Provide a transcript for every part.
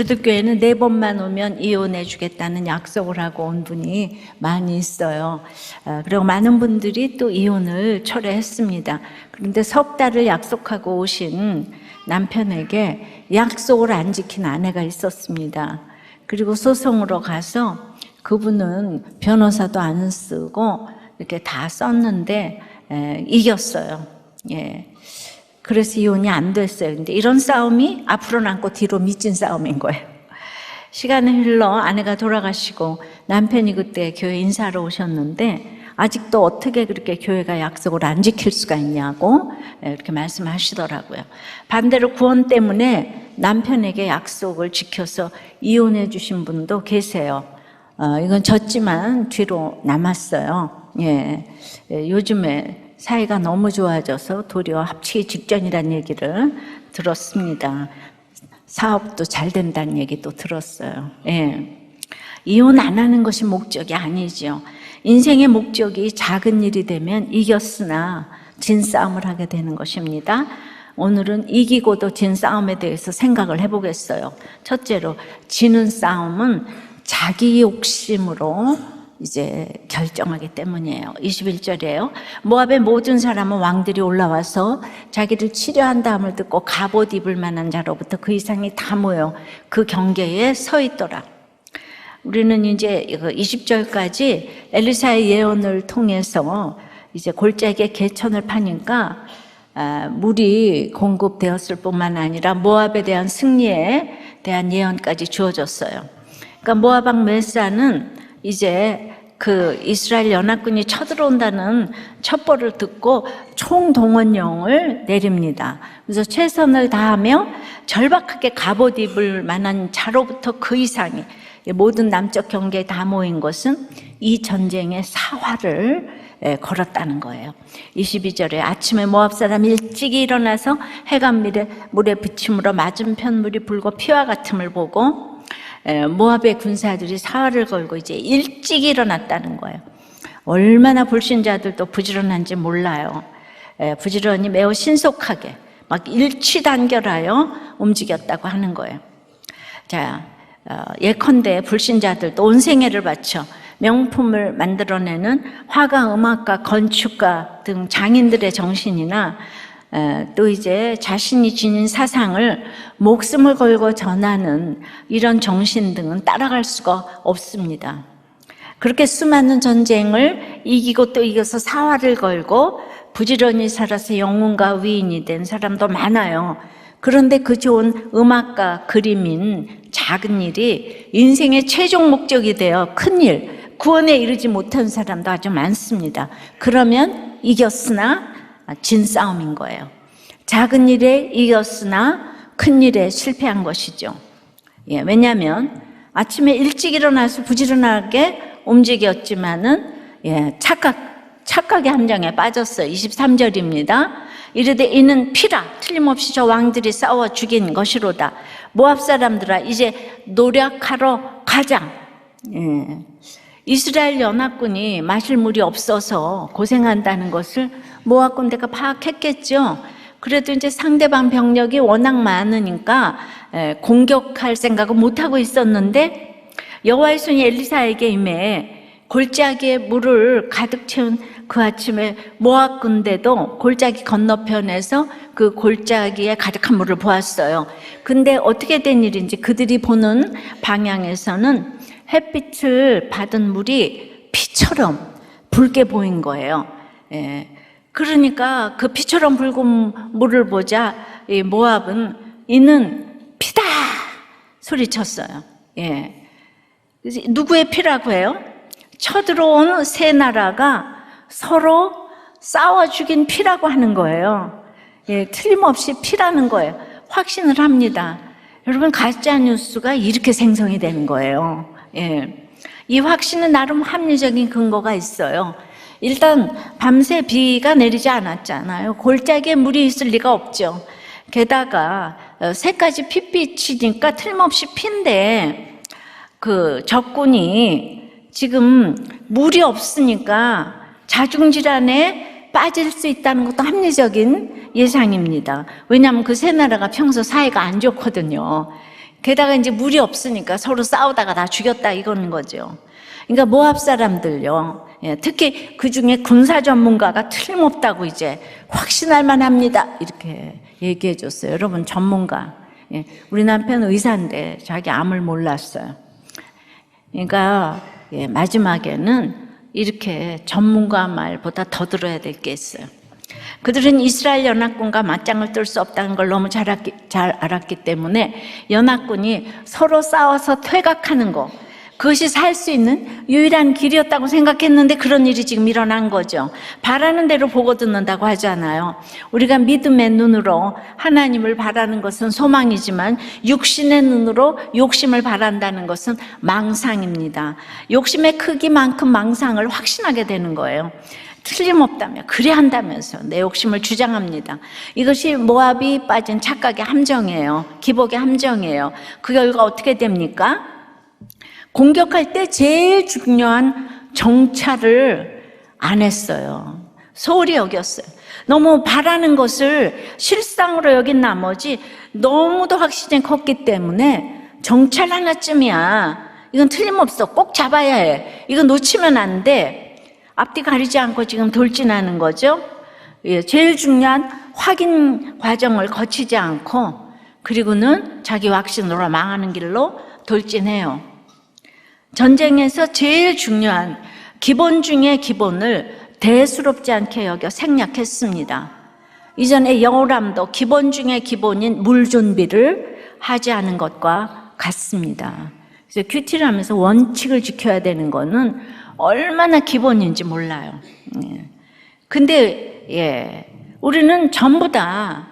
우리들 교회는 4번만 오면 이혼해 주겠다는 약속을 하고 온 분이 많이 있어요. 그리고 많은 분들이 또 이혼을 철회했습니다. 그런데 석 달을 약속하고 오신 남편에게 약속을 안 지킨 아내가 있었습니다. 그리고 소송으로 가서 그분은 변호사도 안 쓰고 이렇게 다 썼는데 이겼어요. 예. 그래서 이혼이 안 됐어요. 근데 이런 싸움이 앞으로 남고 뒤로 미친 싸움인 거예요. 시간이 흘러 아내가 돌아가시고 남편이 그때 교회 인사하러 오셨는데 아직도 어떻게 그렇게 교회가 약속을 안 지킬 수가 있냐고 이렇게 말씀하시더라고요. 반대로 구원 때문에 남편에게 약속을 지켜서 이혼해 주신 분도 계세요. 이건 졌지만 뒤로 남았어요. 예. 요즘에 사이가 너무 좋아져서 도리어 합치기 직전이라는 얘기를 들었습니다. 사업도 잘 된다는 얘기도 들었어요. 예. 이혼 안 하는 것이 목적이 아니죠. 인생의 목적이 작은 일이 되면 이겼으나 진 싸움을 하게 되는 것입니다. 오늘은 이기고도 진 싸움에 대해서 생각을 해보겠어요. 첫째로, 지는 싸움은 자기 욕심으로 이제 결정하기 때문이에요. 21절이에요. 모압의 모든 사람은 왕들이 올라와서 자기를 치려한 다음을 듣고 갑옷 입을 만한 자로부터 그 이상이 다 모여 그 경계에 서 있더라. 우리는 이제 20절까지 엘리사의 예언을 통해서 이제 골짜기에 개천을 파니까 물이 공급되었을 뿐만 아니라 모압에 대한 승리에 대한 예언까지 주어졌어요. 그러니까 모압 왕 메사는 이제 그 이스라엘 연합군이 쳐들어온다는 첩보를 듣고 총동원령을 내립니다. 그래서 최선을 다하며 절박하게 갑옷 입을 만한 자로부터 그 이상이 모든 남쪽 경계에 다 모인 것은 이 전쟁의 사활을 걸었다는 거예요. 22절에 아침에 모압 사람이 일찍 일어나서 해감밀에 물에 비침으로 맞은편 물이 불고 피와 같음을 보고 모압의 군사들이 사활을 걸고 이제 일찍 일어났다는 거예요. 얼마나 불신자들도 부지런한지 몰라요. 부지런히 매우 신속하게 막 일취단결하여 움직였다고 하는 거예요. 자, 예컨대 불신자들도 온 생애를 바쳐 명품을 만들어내는 화가, 음악가, 건축가 등 장인들의 정신이나 또 이제 자신이 지닌 사상을 목숨을 걸고 전하는 이런 정신 등은 따라갈 수가 없습니다. 그렇게 수많은 전쟁을 이기고 또 이겨서 사활을 걸고 부지런히 살아서 영웅과 위인이 된 사람도 많아요. 그런데 그 좋은 음악가, 그림인 작은 일이 인생의 최종 목적이 되어 큰 일, 구원에 이르지 못한 사람도 아주 많습니다. 그러면 이겼으나 진 싸움인 거예요. 작은 일에 이겼으나 큰 일에 실패한 것이죠. 예, 왜냐하면 아침에 일찍 일어나서 부지런하게 움직였지만은 착각의 함정에 빠졌어요. 23절입니다. 이르되 이는 피라 틀림없이 저 왕들이 싸워 죽인 것이로다. 모압 사람들아 이제 노력하러 가자. 이스라엘 연합군이 마실 물이 없어서 고생한다는 것을 모압 군대가 파악했겠죠. 그래도 이제 상대방 병력이 워낙 많으니까 공격할 생각을 못하고 있었는데 여호와의 손이 엘리사에게 임해 골짜기에 물을 가득 채운 그 아침에 모압 군대도 골짜기 건너편에서 그 골짜기에 가득한 물을 보았어요. 근데 어떻게 된 일인지 그들이 보는 방향에서는 햇빛을 받은 물이 피처럼 붉게 보인 거예요. 그러니까 그 피처럼 붉은 물을 보자 이 모압은 이는 피다 소리쳤어요. 누구의 피라고 해요? 쳐들어온 세 나라가 서로 싸워 죽인 피라고 하는 거예요. 틀림없이 피라는 거예요. 확신을 합니다. 여러분, 가짜 뉴스가 이렇게 생성이 되는 거예요. 이 확신은 나름 합리적인 근거가 있어요. 일단 밤새 비가 내리지 않았잖아요. 골짜기에 물이 있을 리가 없죠. 게다가 새까지 핏빛이니까 틀림없이 피인데 그 적군이 지금 물이 없으니까 자중질환에 빠질 수 있다는 것도 합리적인 예상입니다. 왜냐하면 그 세 나라가 평소 사이가 안 좋거든요. 게다가 이제 물이 없으니까 서로 싸우다가 다 죽였다 이거는 거죠. 그러니까 모압 사람들요, 특히 그 중에 군사 전문가가 틀림없다고 이제 확신할 만합니다 이렇게 얘기해 줬어요. 여러분, 전문가. 우리 남편 의사인데 자기 암을 몰랐어요. 그러니까 마지막에는 이렇게 전문가 말보다 더 들어야 될 게 있어요. 그들은 이스라엘 연합군과 맞짱을 뜰 수 없다는 걸 너무 잘 알았기 때문에 연합군이 서로 싸워서 퇴각하는 거, 그것이 살 수 있는 유일한 길이었다고 생각했는데 그런 일이 지금 일어난 거죠. 바라는 대로 보고 듣는다고 하잖아요. 우리가 믿음의 눈으로 하나님을 바라는 것은 소망이지만 육신의 눈으로 욕심을 바란다는 것은 망상입니다. 욕심의 크기만큼 망상을 확신하게 되는 거예요. 틀림없다며, 그래 한다면서 내 욕심을 주장합니다. 이것이 모압이 빠진 착각의 함정이에요. 기복의 함정이에요. 그 결과 어떻게 됩니까? 공격할 때 제일 중요한 정찰을 안 했어요. 소홀히 여겼어요. 너무 바라는 것을 실상으로 여긴 나머지 너무도 확신이 컸기 때문에 정찰 하나쯤이야, 이건 틀림없어, 꼭 잡아야 해, 이거 놓치면 안 돼, 앞뒤 가리지 않고 지금 돌진하는 거죠. 제일 중요한 확인 과정을 거치지 않고, 그리고는 자기 확신으로 망하는 길로 돌진해요. 전쟁에서 제일 중요한 기본 중의 기본을 대수롭지 않게 여겨 생략했습니다. 이전에 여호람도 기본 중의 기본인 물 준비를 하지 않은 것과 같습니다. 그래서 큐티를 하면서 원칙을 지켜야 되는 거는 얼마나 기본인지 몰라요. 근데 우리는 전부 다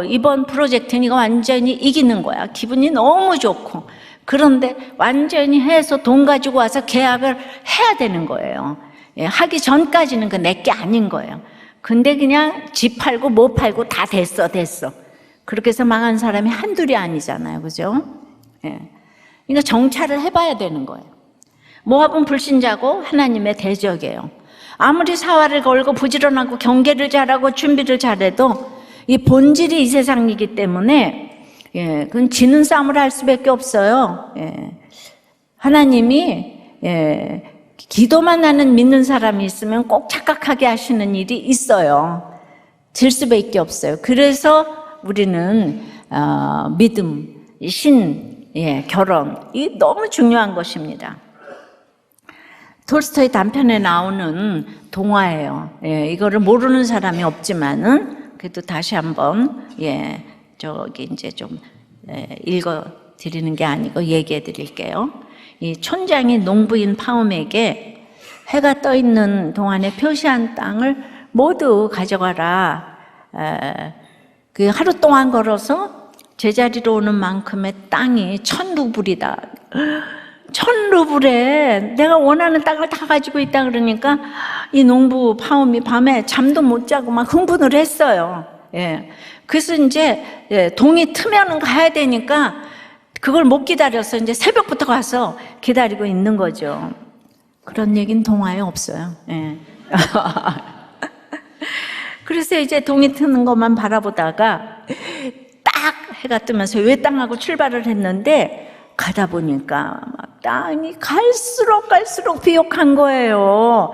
이번 프로젝트는 이거 완전히 이기는 거야, 기분이 너무 좋고, 그런데 완전히 해서 돈 가지고 와서 계약을 해야 되는 거예요. 하기 전까지는 그 내게 아닌 거예요. 근데 그냥 집 팔고 뭐 팔고 다 됐어. 그렇게 해서 망한 사람이 한둘이 아니잖아요, 그죠? 그러니까 정찰을 해봐야 되는 거예요. 모압은 불신자고 하나님의 대적이에요. 아무리 사활을 걸고 부지런하고 경계를 잘하고 준비를 잘해도 이 본질이 이 세상이기 때문에 그건 지는 싸움을 할 수밖에 없어요. 하나님이 기도만 하는 믿는 사람이 있으면 꼭 착각하게 하시는 일이 있어요. 질 수밖에 없어요. 그래서 우리는 믿음, 신, 결혼이 너무 중요한 것입니다. 톨스토이 단편에 나오는 동화예요. 이거를 모르는 사람이 없지만은 그래도 다시 한번 이제 좀 읽어 드리는 게 아니고 얘기해 드릴게요. 이 촌장이 농부인 파움에게 해가 떠 있는 동안에 표시한 땅을 모두 가져가라. 그 하루 동안 걸어서 제자리로 오는 만큼의 땅이 1000루블이다. 1000루블에 내가 원하는 땅을 다 가지고 있다 그러니까 이 농부 파움이 밤에 잠도 못 자고 막 흥분을 했어요. 그래서 이제 동이 트면은 가야 되니까 그걸 못 기다려서 이제 새벽부터 가서 기다리고 있는 거죠. 그런 얘기는 동화에 없어요. 그래서 이제 동이 트는 것만 바라보다가 딱 해가 뜨면서 외땅하고 출발을 했는데 가다 보니까 막 땅이 갈수록 비옥한 거예요.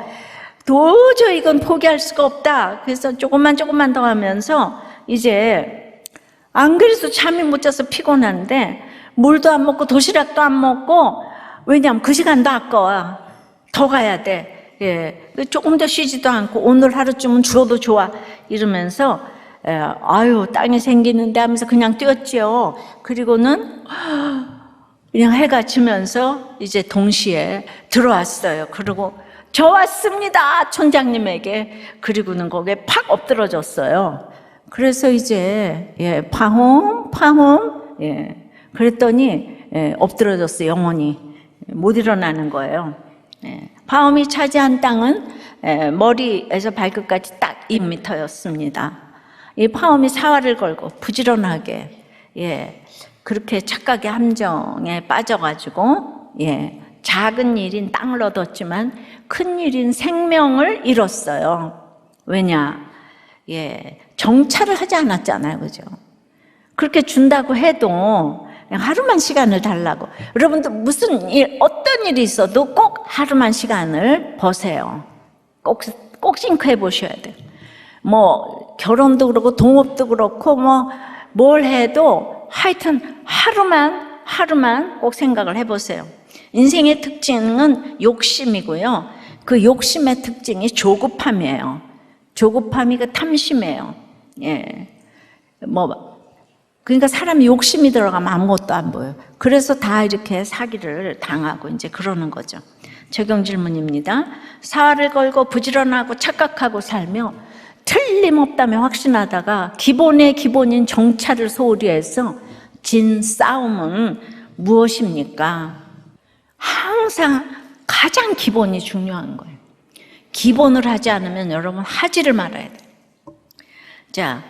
도저히 이건 포기할 수가 없다. 그래서 조금만 더 하면서 이제 안 그래도 잠이 못 자서 피곤한데 물도 안 먹고 도시락도 안 먹고, 왜냐하면 그 시간도 아까워, 더 가야 돼. 조금 더 쉬지도 않고 오늘 하루쯤은 죽어도 좋아 이러면서 땅이 생기는데 하면서 그냥 뛰었죠. 그리고는 그냥 해가 지면서 이제 동시에 들어왔어요. 그리고 저 왔습니다, 촌장님에게. 그리고는 거기에 팍 엎드러졌어요. 그래서 이제 파홈 그랬더니 엎드러졌어요. 영원히 못 일어나는 거예요. 파홈이 차지한 땅은 머리에서 발끝까지 딱 2m였습니다. 이 파홈이 사활을 걸고 부지런하게 그렇게 착각의 함정에 빠져가지고 작은 일인 땅을 얻었지만 큰 일인 생명을 잃었어요. 왜냐? 정찰을 하지 않았잖아요, 그죠? 그렇게 준다고 해도 그냥 하루만 시간을 달라고. 여러분도 무슨 일, 어떤 일이 있어도 꼭 하루만 시간을 버세요. 꼭 싱크해 보셔야 돼요. 뭐 결혼도 그렇고 동업도 그렇고 뭘 해도 하여튼 하루만 꼭 생각을 해보세요. 인생의 특징은 욕심이고요. 그 욕심의 특징이 조급함이에요. 조급함이 그 탐심이에요. 예. 그러니까 사람이 욕심이 들어가면 아무것도 안 보여요. 그래서 다 이렇게 사기를 당하고 이제 그러는 거죠. 적용 질문입니다. 사활을 걸고 부지런하고 착각하고 살며 틀림없다며 확신하다가 기본의 기본인 정찰을 소홀히 해서 진 싸움은 무엇입니까? 항상 가장 기본이 중요한 거예요. 기본을 하지 않으면 여러분 하지를 말아야 돼요. 자,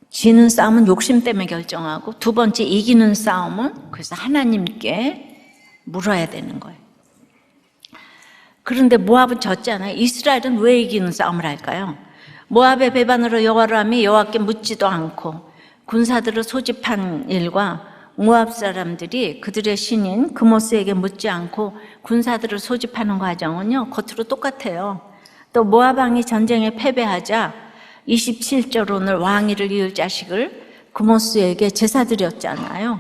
지는 싸움은 욕심 때문에 결정하고, 두 번째 이기는 싸움은 그래서 하나님께 물어야 되는 거예요. 그런데 모압은 졌잖아요. 이스라엘은 왜 이기는 싸움을 할까요? 모압의 배반으로 여호와를 하며 여호와께 묻지도 않고 군사들을 소집한 일과 모압 사람들이 그들의 신인 그모스에게 묻지 않고 군사들을 소집하는 과정은요, 겉으로 똑같아요. 또 모압 왕이 전쟁에 패배하자 27절 오늘 왕위를 이을 자식을 그모스에게 제사 드렸잖아요.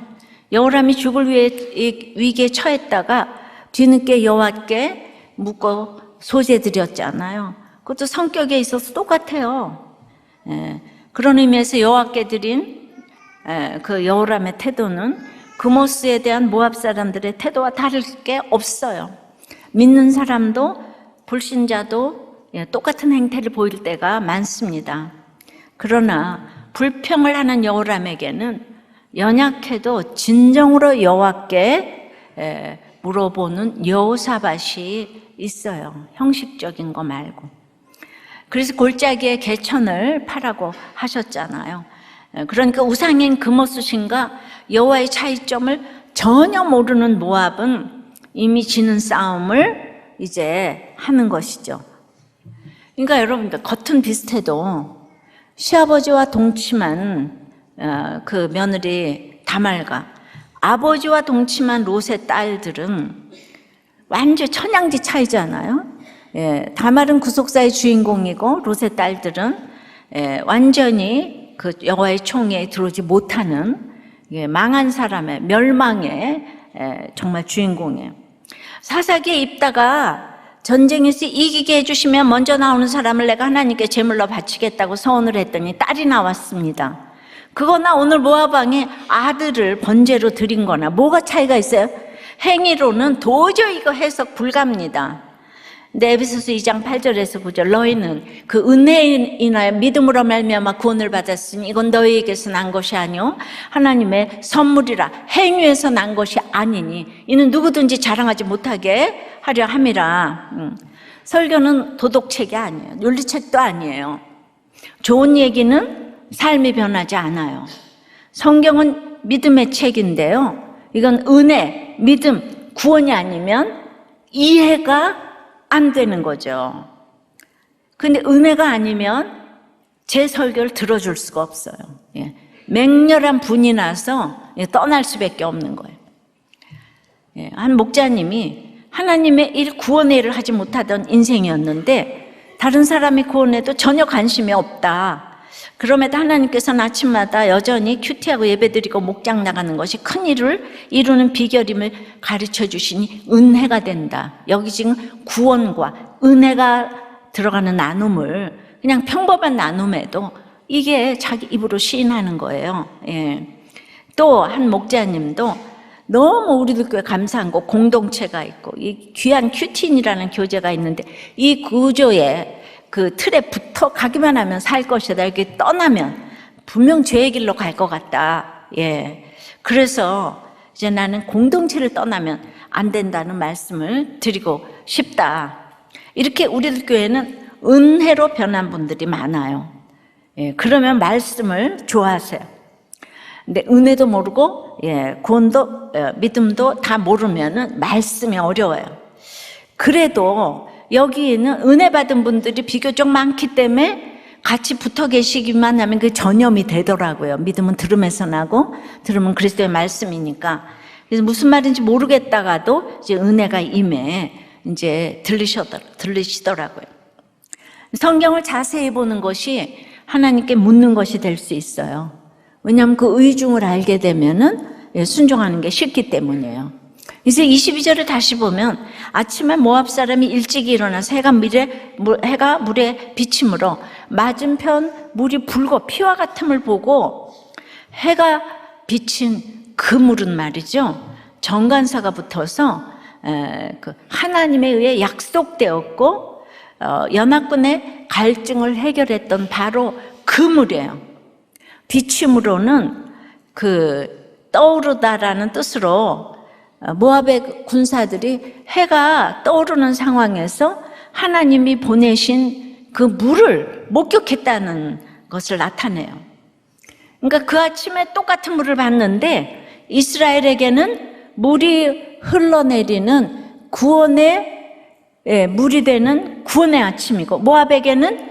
여호람이 죽을 위기에 처했다가 뒤늦게 여호와께 묻고 소제 드렸잖아요. 그것도 성격에 있어서 똑같아요. 그런 의미에서 여호와께 드린 그 여호람의 태도는 그모스에 대한 모압 사람들의 태도와 다를 게 없어요. 믿는 사람도 불신자도 똑같은 행태를 보일 때가 많습니다. 그러나 불평을 하는 여호람에게는 연약해도 진정으로 여호와께 물어보는 여호사밧이 있어요. 형식적인 거 말고. 그래서 골짜기에 개천을 파라고 하셨잖아요. 그러니까 우상인 그모스 신과 여호와의 차이점을 전혀 모르는 모압은 이미 지는 싸움을 이제 하는 것이죠. 그러니까 여러분, 겉은 비슷해도 시아버지와 동침한 그 며느리 다말과 아버지와 동침한 롯의 딸들은 완전 천양지 차이잖아요. 다말은 구속사의 주인공이고 롯의 딸들은 완전히 그 여호와의 총회에 들어오지 못하는 망한 사람의 멸망의 정말 주인공이에요. 사사기에 입다가 전쟁에서 이기게 해주시면 먼저 나오는 사람을 내가 하나님께 제물로 바치겠다고 서원을 했더니 딸이 나왔습니다. 그거나 오늘 모압 왕의 아들을 번제로 드린 거나 뭐가 차이가 있어요? 행위로는 도저히 이거 해석 불가합니다. 근데 에베소서 2장 8절에서 9절 너희는 그 은혜에 인하여 믿음으로 말미암아 구원을 받았으니 이건 너희에게서 난 것이 아니요 하나님의 선물이라 행위에서 난 것이 아니니 이는 누구든지 자랑하지 못하게 하려 함이라. 설교는 도덕책이 아니에요. 윤리책도 아니에요. 좋은 얘기는 삶이 변하지 않아요. 성경은 믿음의 책인데요, 이건 은혜, 믿음, 구원이 아니면 이해가 안 되는 거죠. 근데 은혜가 아니면 제 설교를 들어줄 수가 없어요. 맹렬한 분이 나서 떠날 수밖에 없는 거예요. 한 목자님이 하나님의 일, 구원의 일을 하지 못하던 인생이었는데 다른 사람이 구원해도 전혀 관심이 없다. 그럼에도 하나님께서는 아침마다 여전히 큐티하고 예배드리고 목장 나가는 것이 큰 일을 이루는 비결임을 가르쳐 주시니 은혜가 된다. 여기 지금 구원과 은혜가 들어가는 나눔을 그냥 평범한 나눔에도 이게 자기 입으로 시인하는 거예요. 또 한 목자님도 너무 우리들 교회 감사한 거 공동체가 있고 이 귀한 큐틴이라는 교재가 있는데 이 구조에 그 틀에 붙어 가기만 하면 살 것이다. 이렇게 떠나면 분명 죄의 길로 갈 것 같다. 그래서 이제 나는 공동체를 떠나면 안 된다는 말씀을 드리고 싶다. 이렇게 우리들 교회는 은혜로 변한 분들이 많아요. 그러면 말씀을 좋아하세요. 근데 은혜도 모르고 구원도 믿음도 다 모르면은 말씀이 어려워요. 그래도 여기에는 은혜 받은 분들이 비교적 많기 때문에 같이 붙어 계시기만 하면 그 전염이 되더라고요. 믿음은 들음에서 나고 들음은 그리스도의 말씀이니까. 그래서 무슨 말인지 모르겠다가도 이제 은혜가 임해 이제 들리시더라고요. 성경을 자세히 보는 것이 하나님께 묻는 것이 될 수 있어요. 왜냐하면 그 의중을 알게 되면은 순종하는 게 쉽기 때문이에요. 이제 22절을 다시 보면 아침에 모압 사람이 일찍 일어나서 해가 물에 비침으로 맞은편 물이 붉어 피와 같음을 보고 해가 비친 그 물은 말이죠. 정관사가 붙어서 하나님에 의해 약속되었고 연합군의 갈증을 해결했던 바로 그 물이에요. 비침으로는 떠오르다라는 뜻으로 모압의 군사들이 해가 떠오르는 상황에서 하나님이 보내신 그 물을 목격했다는 것을 나타내요. 그러니까 그 아침에 똑같은 물을 봤는데 이스라엘에게는 물이 흘러내리는 구원의 물이 되는 구원의 아침이고 모압에게는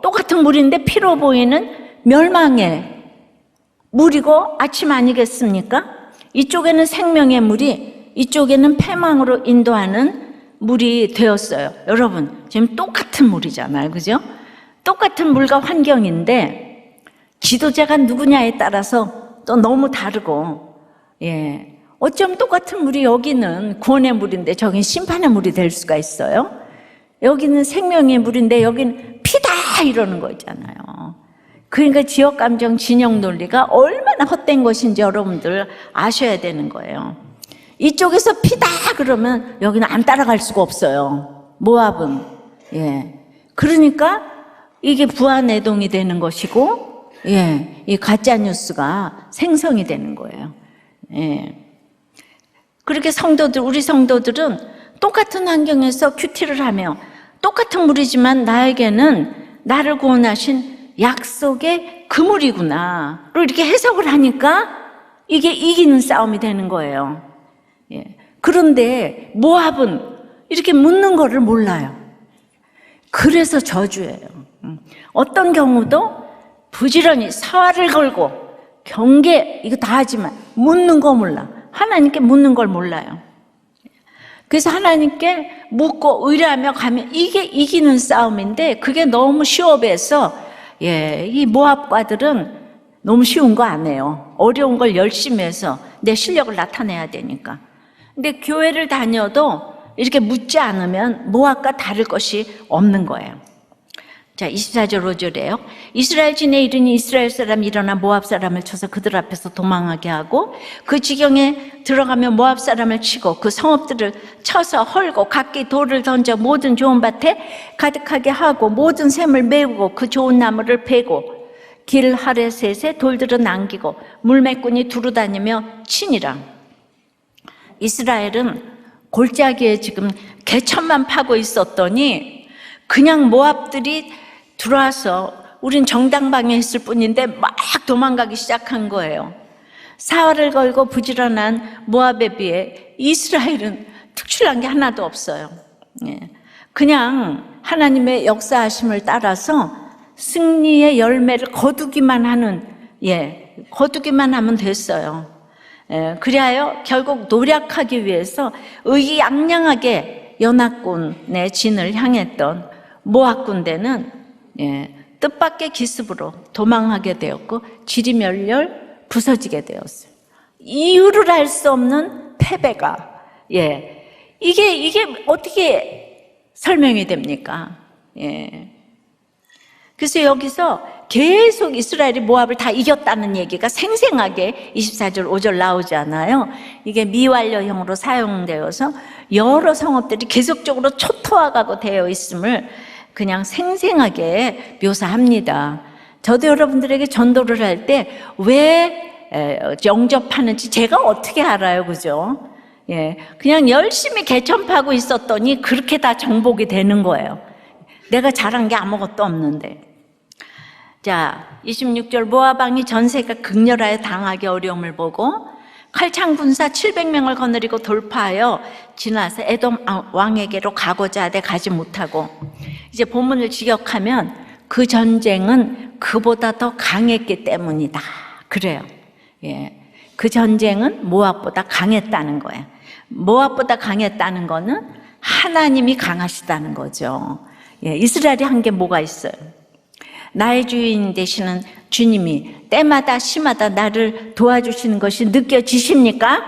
똑같은 물인데 피로 보이는 멸망의 물이고 아침 아니겠습니까? 이쪽에는 생명의 물이 이쪽에는 패망으로 인도하는 물이 되었어요. 여러분 지금 똑같은 물이잖아요, 그죠? 똑같은 물과 환경인데 지도자가 누구냐에 따라서 또 너무 다르고, 어쩜 똑같은 물이 여기는 구원의 물인데 저긴 심판의 물이 될 수가 있어요? 여기는 생명의 물인데 여기는 피다 이러는 거 있잖아요. 그러니까 지역감정 진영 논리가 얼마나 헛된 것인지 여러분들 아셔야 되는 거예요. 이쪽에서 피다 그러면 여기는 안 따라갈 수가 없어요. 모압은. 그러니까 이게 부안해동이 되는 것이고, 이 가짜 뉴스가 생성이 되는 거예요. 그렇게 우리 성도들은 똑같은 환경에서 큐티를 하며 똑같은 물이지만 나에게는 나를 구원하신 약속의 그물이구나로 이렇게 해석을 하니까 이게 이기는 싸움이 되는 거예요. 그런데 모압은 이렇게 묻는 거를 몰라요. 그래서 저주예요. 어떤 경우도 부지런히 사활을 걸고 경계 이거 다 하지만 묻는 거 몰라. 하나님께 묻는 걸 몰라요. 그래서 하나님께 묻고 의뢰하며 가면 이게 이기는 싸움인데 그게 너무 쉬워 보여서 이 모압과들은 너무 쉬운 거 안 해요. 어려운 걸 열심히 해서 내 실력을 나타내야 되니까. 근데 교회를 다녀도 이렇게 묻지 않으면 모압과 다를 것이 없는 거예요. 자, 24절 5절에요. 이스라엘 진에 이르니 이스라엘 사람이 일어나 모압 사람을 쳐서 그들 앞에서 도망하게 하고 그 지경에 들어가며 모압 사람을 치고 그 성읍들을 쳐서 헐고 각기 돌을 던져 모든 좋은 밭에 가득하게 하고 모든 샘을 메우고 그 좋은 나무를 베고 길 하레셋에 돌들은 남기고 물매꾼이 두루다니며 치니라. 이스라엘은 골짜기에 지금 개천만 파고 있었더니 그냥 모압들이 들어와서 우린 정당방위했을 뿐인데 막 도망가기 시작한 거예요. 사활을 걸고 부지런한 모압에 비해 이스라엘은 특출난 게 하나도 없어요. 그냥 하나님의 역사하심을 따라서 승리의 열매를 거두기만 하면 됐어요. 그리하여 결국 노력하기 위해서 의기양양하게 연합군의 진을 향했던 모압 군대는 뜻밖의 기습으로 도망하게 되었고 지리멸렬 부서지게 되었어요. 이유를 알 수 없는 패배가 이게 어떻게 설명이 됩니까? 그래서 여기서 계속 이스라엘이 모압을 다 이겼다는 얘기가 생생하게 24절 5절 나오잖아요. 이게 미완료형으로 사용되어서 여러 성읍들이 계속적으로 초토화가고 되어 있음을 그냥 생생하게 묘사합니다. 저도 여러분들에게 전도를 할 때 왜 영접하는지 제가 어떻게 알아요, 그죠? 그냥 열심히 개천파고 있었더니 그렇게 다 정복이 되는 거예요. 내가 잘한 게 아무것도 없는데. 자, 26절 모압 왕이 전세가 극렬하여 당하기 어려움을 보고 칼창 군사 700명을 거느리고 돌파하여 지나서 에돔 왕에게로 가고자 하되 가지 못하고 이제 본문을 직역하면 그 전쟁은 그보다 더 강했기 때문이다. 그래요. 예. 그 전쟁은 모압보다 강했다는 거예요. 모압보다 강했다는 거는 하나님이 강하시다는 거죠. 예. 이스라엘이 한 게 뭐가 있어요? 나의 주인 되시는 주님이 때마다 시마다 나를 도와주시는 것이 느껴지십니까?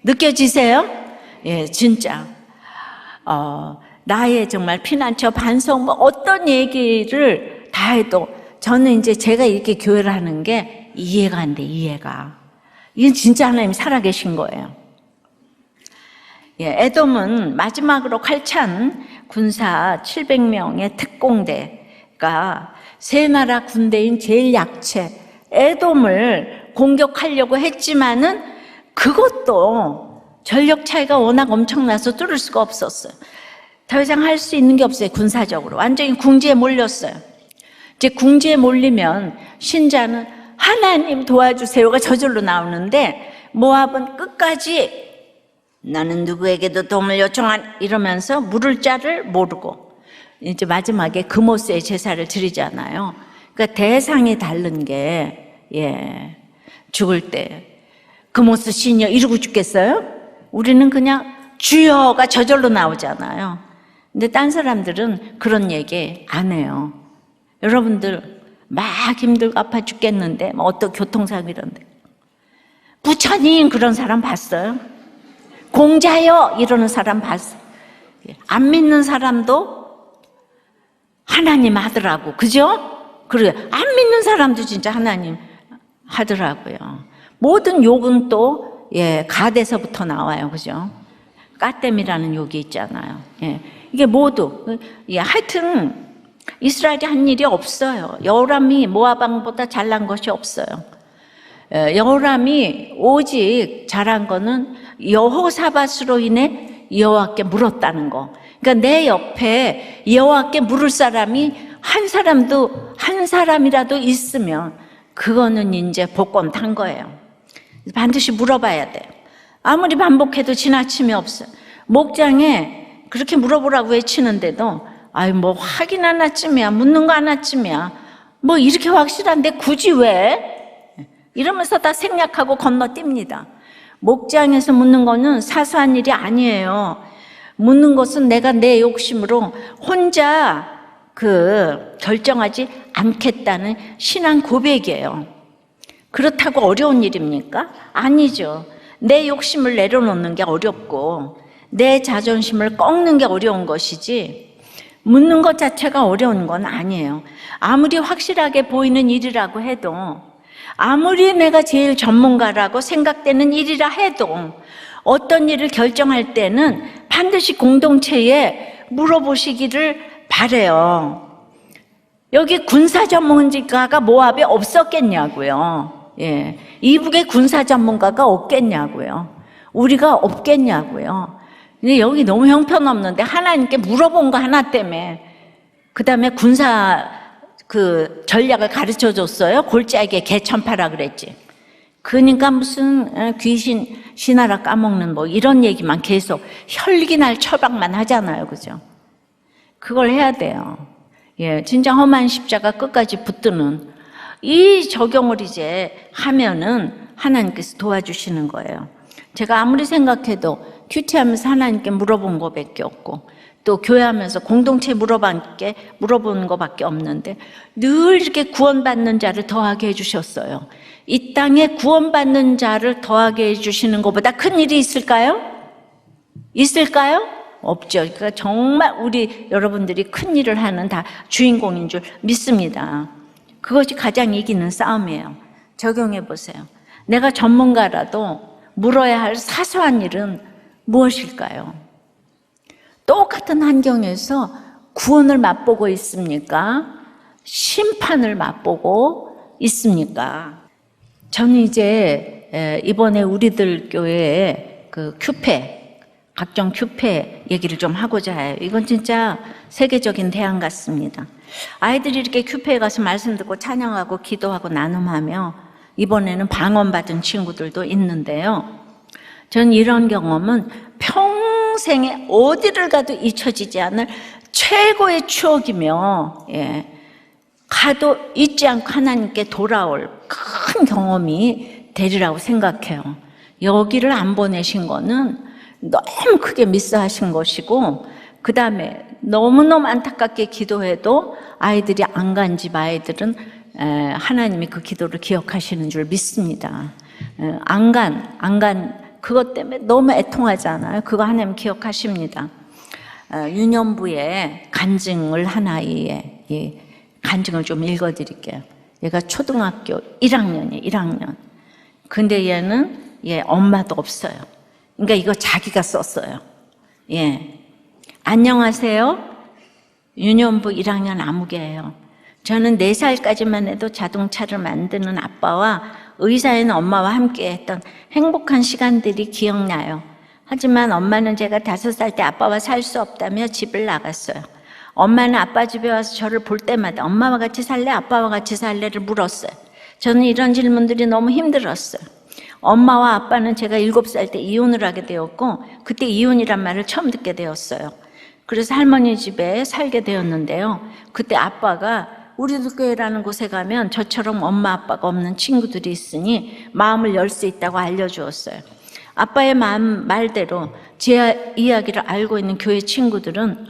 느껴지세요? 예, 진짜. 나의 정말 피난처, 반성, 뭐 어떤 얘기를 다 해도 저는 이제 제가 이렇게 교회를 하는 게 이해가 안 돼, 이해가. 이건 진짜 하나님이 살아계신 거예요. 예, 에돔은 마지막으로 칼찬 군사 700명의 특공대가 세 나라 군대인 제일 약체 에돔을 공격하려고 했지만은 그것도 전력 차이가 워낙 엄청나서 뚫을 수가 없었어요. 더 이상 할 수 있는 게 없어요. 군사적으로 완전히 궁지에 몰렸어요. 이제 궁지에 몰리면 신자는 하나님 도와주세요가 저절로 나오는데 모압은 끝까지 나는 누구에게도 도움을 요청한 이러면서 물을 자를 모르고 이제 마지막에 금오스의 제사를 드리잖아요. 그러니까 대상이 다른 게, 예, 죽을 때 금오스 신이여 이러고 죽겠어요? 우리는 그냥 주여가 저절로 나오잖아요. 근데 딴 사람들은 그런 얘기 안 해요. 여러분들 막 힘들고 아파 죽겠는데 뭐 어떤 교통사고 이런데 부처님 그런 사람 봤어요? 공자여 이러는 사람 봤어요? 안 믿는 사람도 하나님 하더라고. 그죠? 그래. 안 믿는 사람도 진짜 하나님 하더라고요. 모든 욕은 또, 예, 가대서부터 나와요. 그죠? 까땜이라는 욕이 있잖아요. 예. 이게 모두, 예, 하여튼, 이스라엘이 한 일이 없어요. 여호람이 모압 왕보다 잘난 것이 없어요. 예, 여호람이 오직 잘한 거는 여호사밧으로 인해 여호와께 물었다는 거. 그러니까 내 옆에 여호와께 물을 사람이 한 사람이라도 있으면 그거는 이제 복권 탄 거예요. 반드시 물어봐야 돼요. 아무리 반복해도 지나침이 없어요. 목장에 그렇게 물어보라고 외치는데도 아유 뭐 확인 하나쯤이야, 묻는 거 하나쯤이야, 뭐 이렇게 확실한데 굳이 왜? 이러면서 다 생략하고 건너뜁니다. 목장에서 묻는 거는 사소한 일이 아니에요. 묻는 것은 내가 내 욕심으로 혼자 결정하지 않겠다는 신앙 고백이에요. 그렇다고 어려운 일입니까? 아니죠. 내 욕심을 내려놓는 게 어렵고 내 자존심을 꺾는 게 어려운 것이지 묻는 것 자체가 어려운 건 아니에요. 아무리 확실하게 보이는 일이라고 해도 아무리 내가 제일 전문가라고 생각되는 일이라 해도 어떤 일을 결정할 때는 반드시 공동체에 물어보시기를 바래요. 여기 군사 전문가가 모압에 없었겠냐고요. 예, 이북에 군사 전문가가 없겠냐고요. 우리가 없겠냐고요. 근데 여기 너무 형편없는데 하나님께 물어본 거 하나 때문에 그 다음에 군사 전략을 가르쳐 줬어요. 골짜기에 개천파라 그랬지. 그러니까 무슨 귀신 신하라 까먹는 뭐 이런 얘기만 계속 혈기날 처방만 하잖아요. 그죠? 그걸 해야 돼요. 예, 진짜 험한 십자가 끝까지 붙드는 이 적용을 이제 하면은 하나님께서 도와주시는 거예요. 제가 아무리 생각해도 큐티하면서 하나님께 물어본 거밖에 없고 또 교회하면서 공동체 물어보는 거밖에 없는데 늘 이렇게 구원받는 자를 더하게 해주셨어요. 이 땅에 구원받는 자를 더하게 해주시는 것보다 큰 일이 있을까요? 있을까요? 없죠. 그러니까 정말 우리 여러분들이 큰 일을 하는 다 주인공인 줄 믿습니다. 그것이 가장 이기는 싸움이에요. 적용해 보세요. 내가 전문가라도 물어야 할 사소한 일은 무엇일까요? 똑같은 환경에서 구원을 맛보고 있습니까? 심판을 맛보고 있습니까? 저는 이제 이번에 우리들 교회에 각종 큐페 얘기를 좀 하고자 해요. 이건 진짜 세계적인 대안 같습니다. 아이들이 이렇게 큐페에 가서 말씀 듣고 찬양하고 기도하고 나눔하며 이번에는 방언받은 친구들도 있는데요. 저는 이런 경험은 평생에 어디를 가도 잊혀지지 않을 최고의 추억이며, 예, 가도 잊지 않고 하나님께 돌아올 큰 경험이 되리라고 생각해요. 여기를 안 보내신 거는 너무 크게 미스하신 것이고, 그 다음에 너무너무 안타깝게 기도해도 아이들이 안 간 집 아이들은 하나님이 그 기도를 기억하시는 줄 믿습니다. 안 간 그것 때문에 너무 애통하잖아요. 그거 하나님 기억하십니다. 유년부에 간증을 한 아이의 간증을 좀 읽어드릴게요. 얘가 초등학교 1학년이에요. 1학년. 근데 얘는 엄마도 없어요. 그러니까 이거 자기가 썼어요. 안녕하세요. 유년부 1학년 아무개예요. 저는 4살까지만 해도 자동차를 만드는 아빠와 의사인 엄마와 함께 했던 행복한 시간들이 기억나요. 하지만 엄마는 제가 5살 때 아빠와 살 수 없다며 집을 나갔어요. 엄마는 아빠 집에 와서 저를 볼 때마다 엄마와 같이 살래? 아빠와 같이 살래를 물었어요. 저는 이런 질문들이 너무 힘들었어요. 엄마와 아빠는 제가 7살 때 이혼을 하게 되었고, 그때 이혼이란 말을 처음 듣게 되었어요. 그래서 할머니 집에 살게 되었는데요. 그때 아빠가 우리도 교회라는 곳에 가면 저처럼 엄마 아빠가 없는 친구들이 있으니 마음을 열 수 있다고 알려주었어요. 아빠의 말대로 제 이야기를 알고 있는 교회 친구들은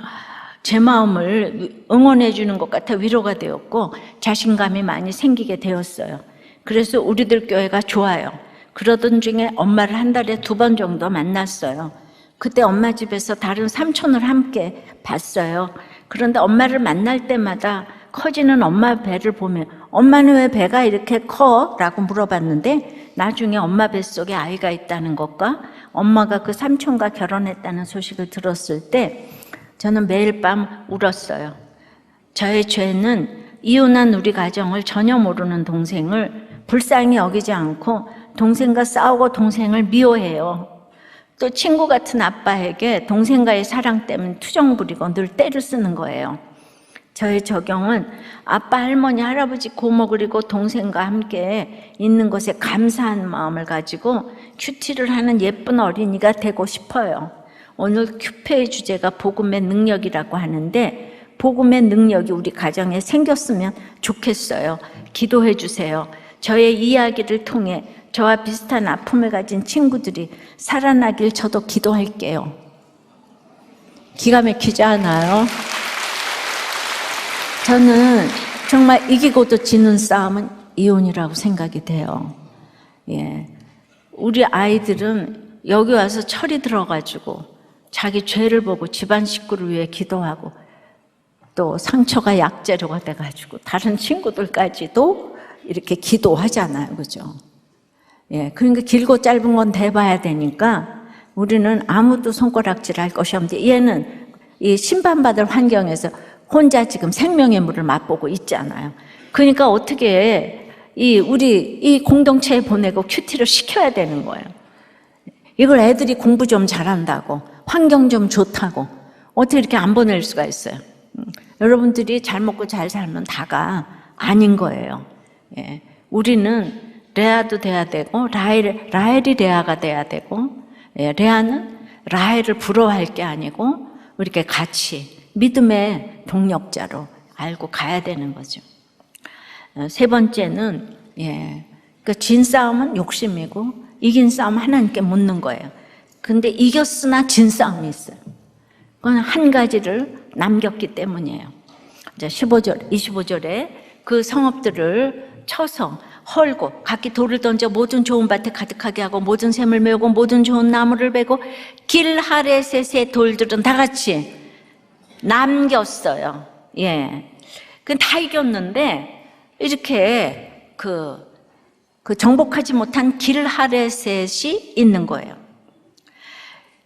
제 마음을 응원해 주는 것 같아 위로가 되었고 자신감이 많이 생기게 되었어요. 그래서 우리들 교회가 좋아요. 그러던 중에 엄마를 한 달에 2번 정도 만났어요. 그때 엄마 집에서 다른 삼촌을 함께 봤어요. 그런데 엄마를 만날 때마다 커지는 엄마 배를 보며 엄마는 왜 배가 이렇게 커? 라고 물어봤는데 나중에 엄마 뱃속에 아이가 있다는 것과 엄마가 그 삼촌과 결혼했다는 소식을 들었을 때 저는 매일 밤 울었어요. 저의 죄는 이혼한 우리 가정을 전혀 모르는 동생을 불쌍히 여기지 않고 동생과 싸우고 동생을 미워해요. 또 친구 같은 아빠에게 동생과의 사랑 때문에 투정 부리고 늘 때를 쓰는 거예요. 저의 적용은 아빠, 할머니, 할아버지, 고모 그리고 동생과 함께 있는 것에 감사한 마음을 가지고 큐티를 하는 예쁜 어린이가 되고 싶어요. 오늘 큐페의 주제가 복음의 능력이라고 하는데 복음의 능력이 우리 가정에 생겼으면 좋겠어요. 기도해 주세요. 저의 이야기를 통해 저와 비슷한 아픔을 가진 친구들이 살아나길 저도 기도할게요. 기가 막히지 않아요? 저는 정말 이기고도 지는 싸움은 이혼이라고 생각이 돼요. 우리 아이들은 여기 와서 철이 들어가지고 자기 죄를 보고 집안 식구를 위해 기도하고 또 상처가 약재료가 돼가지고 다른 친구들까지도 이렇게 기도하잖아요. 그죠? 그러니까 길고 짧은 건 대봐야 되니까 우리는 아무도 손가락질 할 것이 없는데 얘는 이 심판받을 환경에서 혼자 지금 생명의 물을 맛보고 있잖아요. 그러니까 어떻게 우리 이 공동체에 보내고 큐티를 시켜야 되는 거예요. 이걸 애들이 공부 좀 잘한다고, 환경 좀 좋다고 어떻게 이렇게 안 보낼 수가 있어요. 여러분들이 잘 먹고 잘 살면 다가 아닌 거예요. 우리는 레아도 돼야 되고 라헬이 레아가 돼야 되고 레아는 라헬을 부러워할 게 아니고 이렇게 같이 믿음의 동력자로 알고 가야 되는 거죠. 3번째는 그러니까 진 싸움은 욕심이고 이긴 싸움은 하나님께 묻는 거예요. 근데 이겼으나 진 싸움이 있어요. 그건 한 가지를 남겼기 때문이에요. 이제 25절에 그 성읍들을 쳐서 헐고 각기 돌을 던져 모든 좋은 밭에 가득하게 하고 모든 샘을 메우고 모든 좋은 나무를 베고 길하레셋의 돌들은 다 같이 남겼어요. 그 다 이겼는데 이렇게 그 정복하지 못한 길하레셋이 있는 거예요.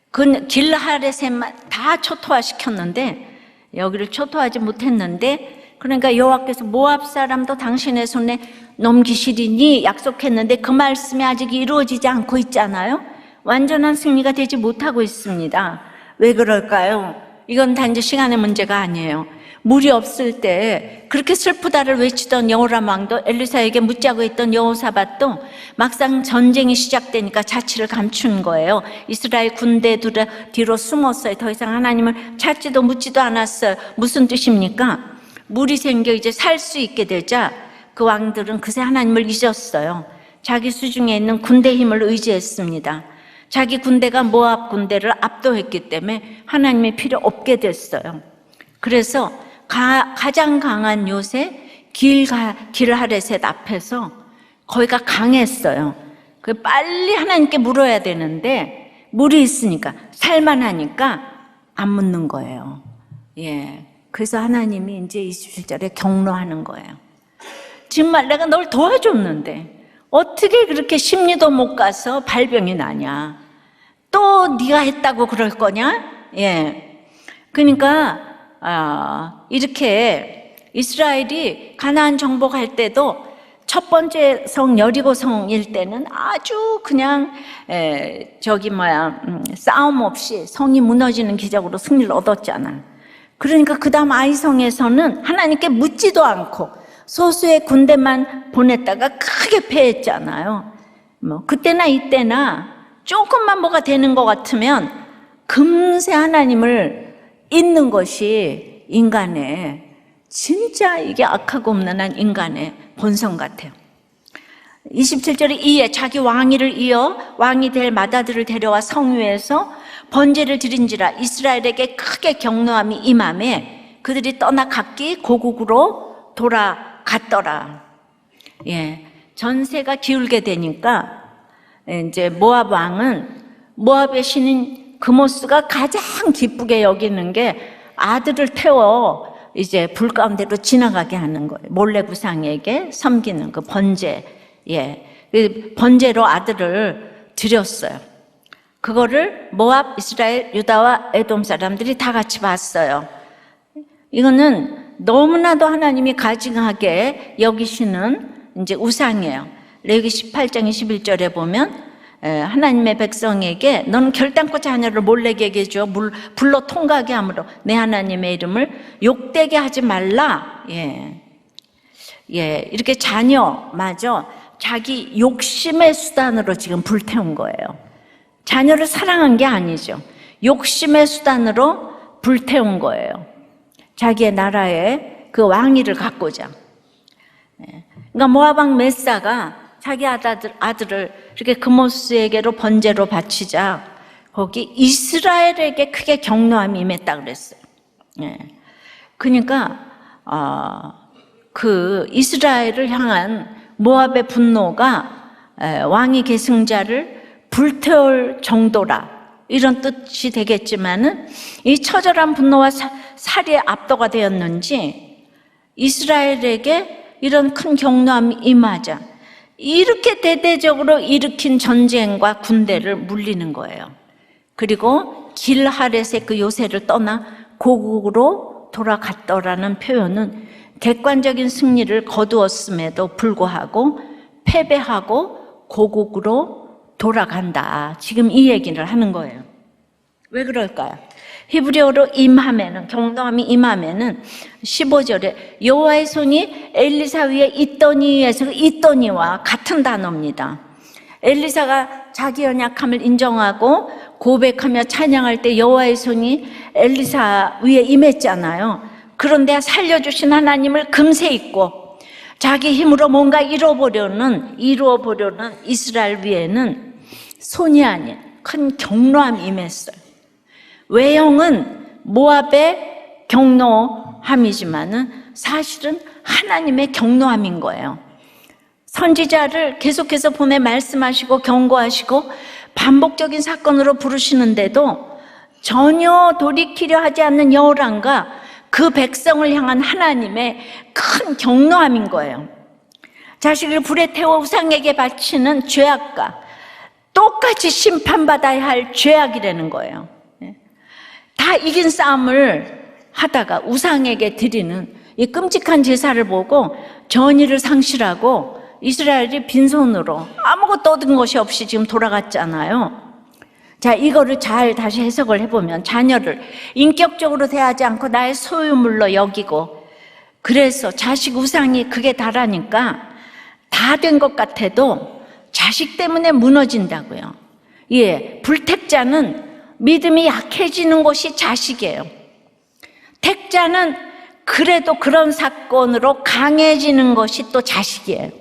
그 길하레셋만 다 초토화시켰는데 여기를 초토화하지 못했는데 그러니까 여호와께서 모압 사람도 당신의 손에 넘기시리니 약속했는데 그 말씀이 아직 이루어지지 않고 있잖아요. 완전한 승리가 되지 못하고 있습니다. 왜 그럴까요? 이건 단지 시간의 문제가 아니에요. 물이 없을 때 그렇게 슬프다를 외치던 여호람 왕도 엘리사에게 묻자고 했던 여호사밧도 막상 전쟁이 시작되니까 자취를 감춘 거예요. 이스라엘 군대 뒤로 숨었어요. 더 이상 하나님을 찾지도 묻지도 않았어요. 무슨 뜻입니까? 물이 생겨 이제 살 수 있게 되자 그 왕들은 그새 하나님을 잊었어요. 자기 수중에 있는 군대 힘을 의지했습니다. 자기 군대가 모압 군대를 압도했기 때문에 하나님의 필요 없게 됐어요. 그래서 가장 강한 요새 길하레셋 앞에서 거기가 강했어요. 빨리 하나님께 물어야 되는데 물이 있으니까 살만하니까 안 묻는 거예요. 예. 그래서 하나님이 이제 27절에 격노하는 거예요. 정말 내가 널 도와줬는데 어떻게 그렇게 심리도 못 가서 발병이 나냐? 또 네가 했다고 그럴 거냐? 예. 그러니까 이렇게 이스라엘이 가나안 정복할 때도 첫 번째 성 여리고성일 때는 아주 그냥 싸움 없이 성이 무너지는 기적으로 승리를 얻었잖아. 그러니까 그 다음 아이성에서는 하나님께 묻지도 않고 소수의 군대만 보냈다가 크게 패했잖아요. 그때나 이때나 조금만 뭐가 되는 것 같으면 금세 하나님을 잊는 것이 인간의 진짜 이게 악하고 음란한 인간의 본성 같아요. 27절에 이에 자기 왕위를 이어 왕이 될 맏아들을 데려와 성위에서 번제를 드린지라 이스라엘에게 크게 격노함이 임함에 그들이 떠나 각기 고국으로 돌아갔더라. 예, 전세가 기울게 되니까 이제 모압 왕은 모압의 신인 그모스가 가장 기쁘게 여기는 게 아들을 태워 이제 불 가운데로 지나가게 하는 거예요. 몰래 구상에게 섬기는 그 번제, 예, 번제로 아들을 드렸어요. 그거를 모압, 이스라엘, 유다와 에돔 사람들이 다 같이 봤어요. 이거는 너무나도 하나님이 가증하게 여기시는 이제 우상이에요. 레위기 18장 21절에 보면 하나님의 백성에게 너는 결단코 자녀를 몰래게 해줘 불로 통과하게 함으로 내 하나님의 이름을 욕되게 하지 말라. 예, 이렇게 자녀마저 자기 욕심의 수단으로 지금 불태운 거예요. 자녀를 사랑한 게 아니죠. 욕심의 수단으로 불태운 거예요. 자기의 나라의 그 왕위를 갖고자. 그러니까 모압 왕 메사가 자기 아들을 이렇게 그모스에게로 번제로 바치자 거기 이스라엘에게 크게 격노함이 임했다 그랬어요. 그러니까 그 이스라엘을 향한 모압의 분노가 왕위 계승자를 불태울 정도라 이런 뜻이 되겠지만은 이 처절한 분노와 살이 압도가 되었는지 이스라엘에게 이런 큰 격노함이 임하자 이렇게 대대적으로 일으킨 전쟁과 군대를 물리는 거예요. 그리고 길하렛의 그 요새를 떠나 고국으로 돌아갔더라는 표현은 객관적인 승리를 거두었음에도 불구하고 패배하고 고국으로 돌아간다. 지금 이 얘기를 하는 거예요. 왜 그럴까요? 히브리어로 임하면은, 격노함이 임하면은 15절에 여호와의 손이 엘리사 위에 있더니에서 있더니와 같은 단어입니다. 엘리사가 자기 연약함을 인정하고 고백하며 찬양할 때 여호와의 손이 엘리사 위에 임했잖아요. 그런데 살려주신 하나님을 금세 잊고 자기 힘으로 뭔가 이루어보려는 이스라엘 위에는 손이 아닌 큰 격노함이 임했어요. 외형은 모압의 격노함이지만은 사실은 하나님의 격노함인 거예요. 선지자를 계속해서 보내 말씀하시고 경고하시고 반복적인 사건으로 부르시는데도 전혀 돌이키려 하지 않는 여호람과 그 백성을 향한 하나님의 큰 격노함인 거예요. 자식을 불에 태워 우상에게 바치는 죄악과 똑같이 심판받아야 할 죄악이라는 거예요. 다 이긴 싸움을 하다가 우상에게 드리는 이 끔찍한 제사를 보고 전의를 상실하고 이스라엘이 빈손으로 아무것도 얻은 것이 없이 지금 돌아갔잖아요. 자, 이거를 잘 다시 해석을 해보면 자녀를 인격적으로 대하지 않고 나의 소유물로 여기고 그래서 자식 우상이 그게 다라니까 다 된 것 같아도 자식 때문에 무너진다고요. 예, 불택자는 믿음이 약해지는 곳이 자식이에요. 택자는 그래도 그런 사건으로 강해지는 것이 또 자식이에요.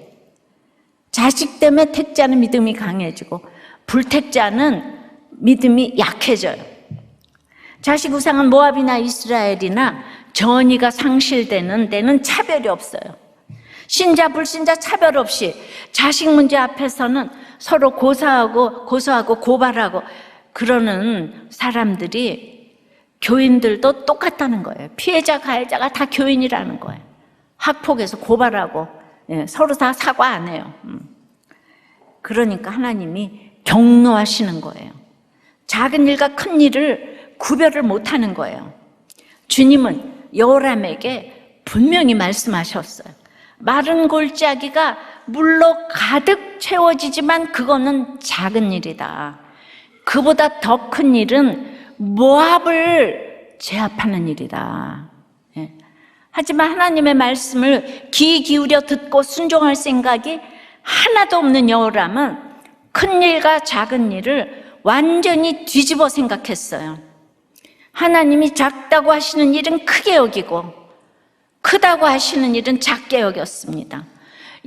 자식 때문에 택자는 믿음이 강해지고 불택자는 믿음이 약해져요. 자식 우상은 모압이나 이스라엘이나 전의가 상실되는 데는 차별이 없어요. 신자 불신자 차별 없이 자식 문제 앞에서는 서로 고소하고 고발하고 그러는 사람들이 교인들도 똑같다는 거예요. 피해자 가해자가 다 교인이라는 거예요. 학폭에서 고발하고 서로 다 사과 안 해요. 그러니까 하나님이 경노하시는 거예요. 작은 일과 큰 일을 구별을 못하는 거예요. 주님은 여호람에게 분명히 말씀하셨어요. 마른 골짜기가 물로 가득 채워지지만 그거는 작은 일이다. 그보다 더 큰 일은 모압을 제압하는 일이다. 하지만 하나님의 말씀을 귀 기울여 듣고 순종할 생각이 하나도 없는 여호람은 큰 일과 작은 일을 완전히 뒤집어 생각했어요. 하나님이 작다고 하시는 일은 크게 여기고 크다고 하시는 일은 작게 여겼습니다.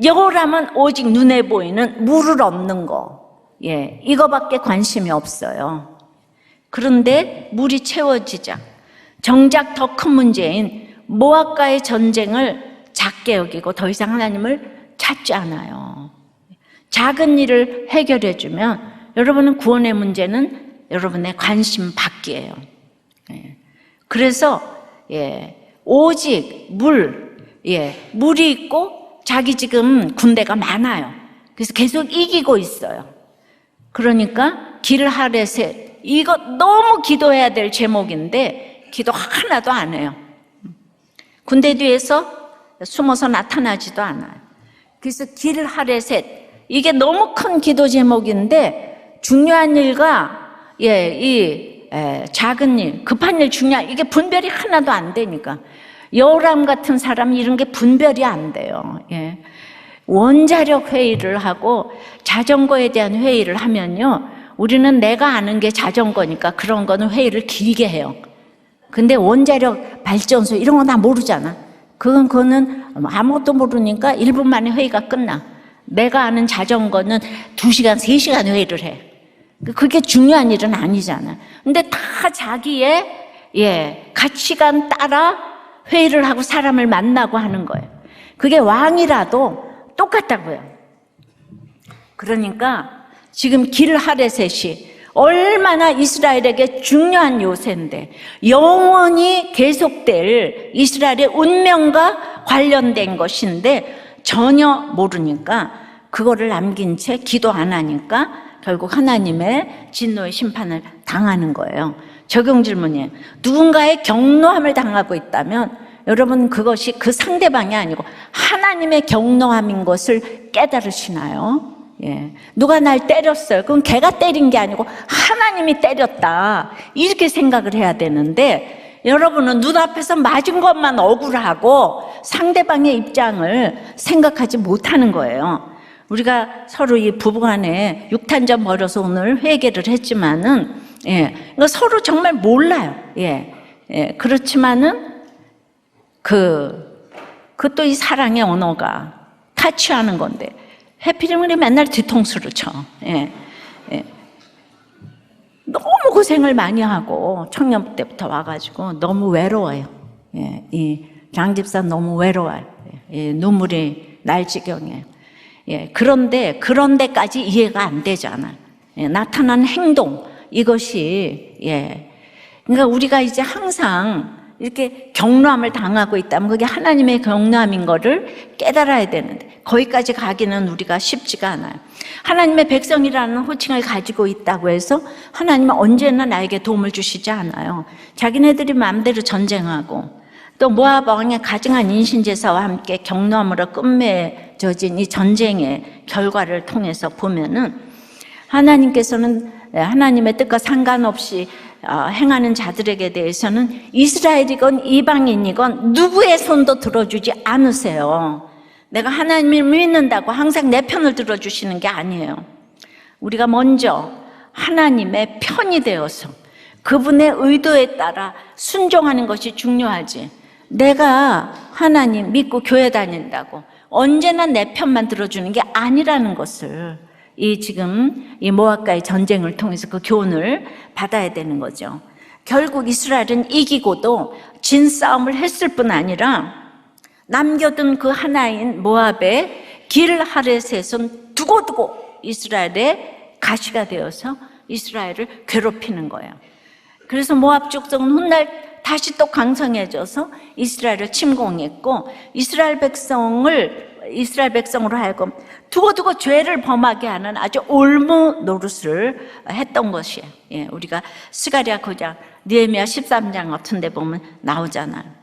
여호람은 오직 눈에 보이는 물을 얻는 거, 이거밖에 관심이 없어요. 그런데 물이 채워지자 정작 더 큰 문제인 모압과의 전쟁을 작게 여기고 더 이상 하나님을 찾지 않아요. 작은 일을 해결해주면 여러분은 구원의 문제는 여러분의 관심 밖이에요. 그래서 오직 물이 있고 자기 지금 군대가 많아요. 그래서 계속 이기고 있어요. 그러니까 길하레셋, 이거 너무 기도해야 될 제목인데 기도 하나도 안 해요. 군대 뒤에서 숨어서 나타나지도 않아요. 그래서 길하레셋, 이게 너무 큰 기도 제목인데 중요한 일과 작은 일, 급한 일, 중요한 이게 분별이 하나도 안 되니까 여호람 같은 사람이 이런 게 분별이 안 돼요. 원자력 회의를 하고 자전거에 대한 회의를 하면요, 우리는 내가 아는 게 자전거니까 그런 거는 회의를 길게 해요. 근데 원자력 발전소 이런 거 다 모르잖아. 그거는 아무것도 모르니까 1분 만에 회의가 끝나. 내가 아는 자전거는 2시간, 3시간 회의를 해. 그게 중요한 일은 아니잖아. 근데 다 자기의 가치관 따라 회의를 하고 사람을 만나고 하는 거예요. 그게 왕이라도 똑같다고요. 그러니까 지금 길하레셋이 얼마나 이스라엘에게 중요한 요새인데 영원히 계속될 이스라엘의 운명과 관련된 것인데 전혀 모르니까 그거를 남긴 채 기도 안 하니까 결국 하나님의 진노의 심판을 당하는 거예요. 적용 질문이에요. 누군가의 경노함을 당하고 있다면 여러분 그것이 그 상대방이 아니고 하나님의 경노함인 것을 깨달으시나요? 누가 날 때렸어요. 그건 걔가 때린 게 아니고 하나님이 때렸다. 이렇게 생각을 해야 되는데 여러분은 눈앞에서 맞은 것만 억울하고 상대방의 입장을 생각하지 못하는 거예요. 우리가 서로 이 부부간에 육탄전 벌여서 오늘 회개를 했지만은, 이거 서로 정말 몰라요. 그렇지만은, 또 이 사랑의 언어가 타치하는 건데, 해피림을 맨날 뒤통수를 쳐. 너무 고생을 많이 하고, 청년 때부터 와가지고 너무 외로워요. 이 장집사 너무 외로워요. 눈물이 날 지경이에요. 그런데 그런 데까지 이해가 안 되잖아. 나타난 행동 이것이 그러니까 우리가 이제 항상 이렇게 경노함을 당하고 있다면 그게 하나님의 경노함인 거를 깨달아야 되는데 거기까지 가기는 우리가 쉽지가 않아요. 하나님의 백성이라는 호칭을 가지고 있다고 해서 하나님은 언제나 나에게 도움을 주시지 않아요. 자기네들이 마음대로 전쟁하고 또 모압 왕의 가증한 인신제사와 함께 경노함으로 끝맺어진 이 전쟁의 결과를 통해서 보면은 하나님께서는 하나님의 뜻과 상관없이 행하는 자들에게 대해서는 이스라엘이건 이방인이건 누구의 손도 들어주지 않으세요. 내가 하나님을 믿는다고 항상 내 편을 들어주시는 게 아니에요. 우리가 먼저 하나님의 편이 되어서 그분의 의도에 따라 순종하는 것이 중요하지. 내가 하나님 믿고 교회 다닌다고 언제나 내 편만 들어주는 게 아니라는 것을 지금 이 모압과의 전쟁을 통해서 그 교훈을 받아야 되는 거죠. 결국 이스라엘은 이기고도 진 싸움을 했을 뿐 아니라 남겨둔 그 하나인 모압의 길 하렛에선 두고두고 이스라엘의 가시가 되어서 이스라엘을 괴롭히는 거예요. 그래서 모압 족속은 훗날 다시 또 강성해져서 이스라엘을 침공했고 이스라엘 백성으로 하여금 두고두고 죄를 범하게 하는 아주 올무 노릇을 했던 것이에요. 예, 우리가 스가랴 9장, 느헤미야 13장 같은 데 보면 나오잖아요.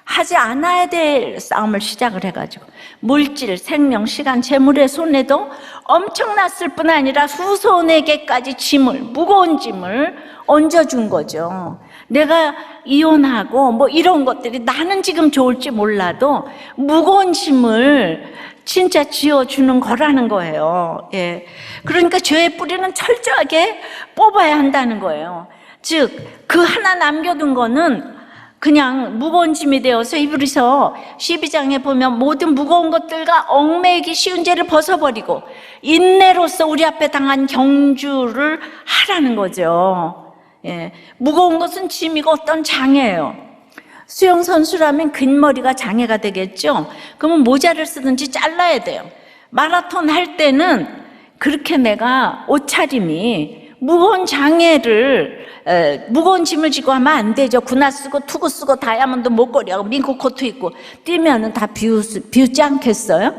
하지 않아야 될 싸움을 시작을 해가지고 물질, 생명, 시간, 재물의 손해도 엄청났을 뿐 아니라 후손에게까지 무거운 짐을 얹어준 거죠. 내가 이혼하고 뭐 이런 것들이 나는 지금 좋을지 몰라도 무거운 짐을 진짜 지어주는 거라는 거예요. 예. 그러니까 죄의 뿌리는 철저하게 뽑아야 한다는 거예요. 즉, 그 하나 남겨둔 거는 그냥 무거운 짐이 되어서 히브리서 12장에 보면 모든 무거운 것들과 얽매이기 쉬운 죄를 벗어버리고 인내로서 우리 앞에 당한 경주를 하라는 거죠. 예, 무거운 것은 짐이고 어떤 장애예요. 수영 선수라면 긴 머리가 장애가 되겠죠. 그러면 모자를 쓰든지 잘라야 돼요. 마라톤 할 때는 그렇게 내가 옷차림이 무거운 짐을 지고 하면 안 되죠. 군화 쓰고 투구 쓰고 다이아몬드 목걸이하고 민코 코트 입고 뛰면은 다 비웃지 않겠어요?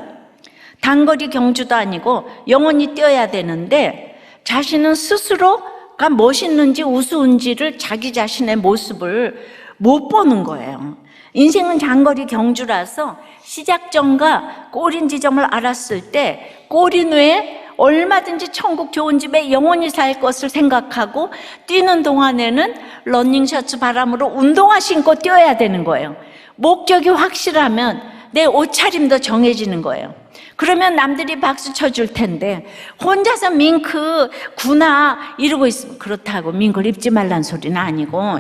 단거리 경주도 아니고 영원히 뛰어야 되는데 자신은 스스로가 멋있는지 우스운지를 자기 자신의 모습을 못 보는 거예요. 인생은 장거리 경주라서 시작점과 꼬린 지점을 알았을 때 꼬린 후에 얼마든지 천국 좋은 집에 영원히 살 것을 생각하고 뛰는 동안에는 러닝셔츠 바람으로 운동화 신고 뛰어야 되는 거예요. 목적이 확실하면 내 옷차림도 정해지는 거예요. 그러면 남들이 박수 쳐줄 텐데 혼자서 밍크, 군화 이러고 있으면 그렇다고 밍크를 입지 말란 소리는 아니고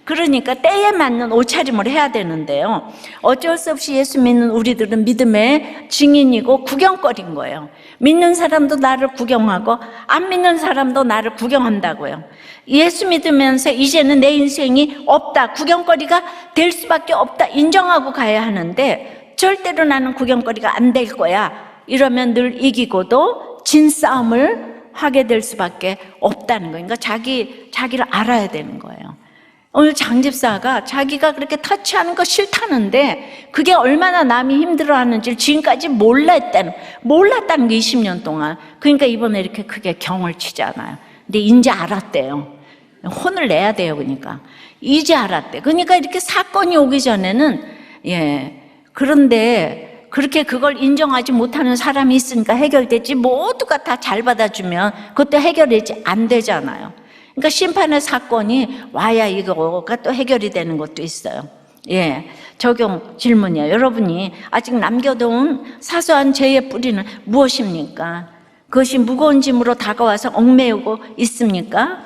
그러니까 때에 맞는 옷차림을 해야 되는데요. 어쩔 수 없이 예수 믿는 우리들은 믿음의 증인이고 구경거리인 거예요. 믿는 사람도 나를 구경하고 안 믿는 사람도 나를 구경한다고요. 예수 믿으면서 이제는 내 인생이 없다, 구경거리가 될 수밖에 없다 인정하고 가야 하는데 절대로 나는 구경거리가 안 될 거야 이러면 늘 이기고도 진 싸움을 하게 될 수밖에 없다는 거예요. 그러니까 자기를 알아야 되는 거예요. 오늘 장집사가 자기가 그렇게 터치하는 거 싫다는데 그게 얼마나 남이 힘들어하는지를 지금까지 몰랐다는 게 20년 동안. 그러니까 이번에 이렇게 크게 경을 치잖아요. 근데 이제 알았대요. 혼을 내야 돼요. 그러니까 이제 알았대. 그러니까 이렇게 사건이 오기 전에는 그런데 그렇게 그걸 인정하지 못하는 사람이 있으니까 해결되지 모두가 다 잘 받아주면 그것도 해결이 안 되잖아요. 그러니까 심판의 사건이 와야 이거가 또 해결이 되는 것도 있어요. 적용 질문이에요. 여러분이 아직 남겨둔 사소한 죄의 뿌리는 무엇입니까? 그것이 무거운 짐으로 다가와서 얽매이고 있습니까?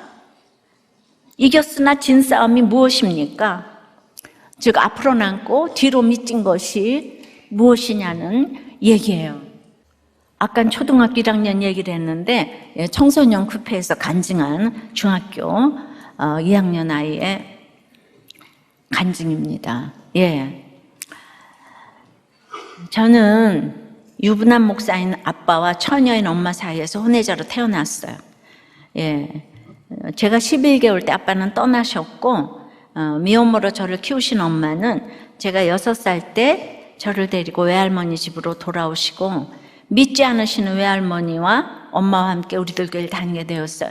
이겼으나 진 싸움이 무엇입니까? 즉 앞으로 남고 뒤로 미친 것이 무엇이냐는 얘기예요. 아까 초등학교 1학년 얘기를 했는데 청소년 쿠페에서 간증한 중학교 2학년 아이의 간증입니다. 저는 유부남 목사인 아빠와 처녀인 엄마 사이에서 혼외자로 태어났어요. 제가 11개월 때 아빠는 떠나셨고 미혼모로 저를 키우신 엄마는 제가 6살 때 저를 데리고 외할머니 집으로 돌아오시고 믿지 않으시는 외할머니와 엄마와 함께 우리들 교회를 다니게 되었어요.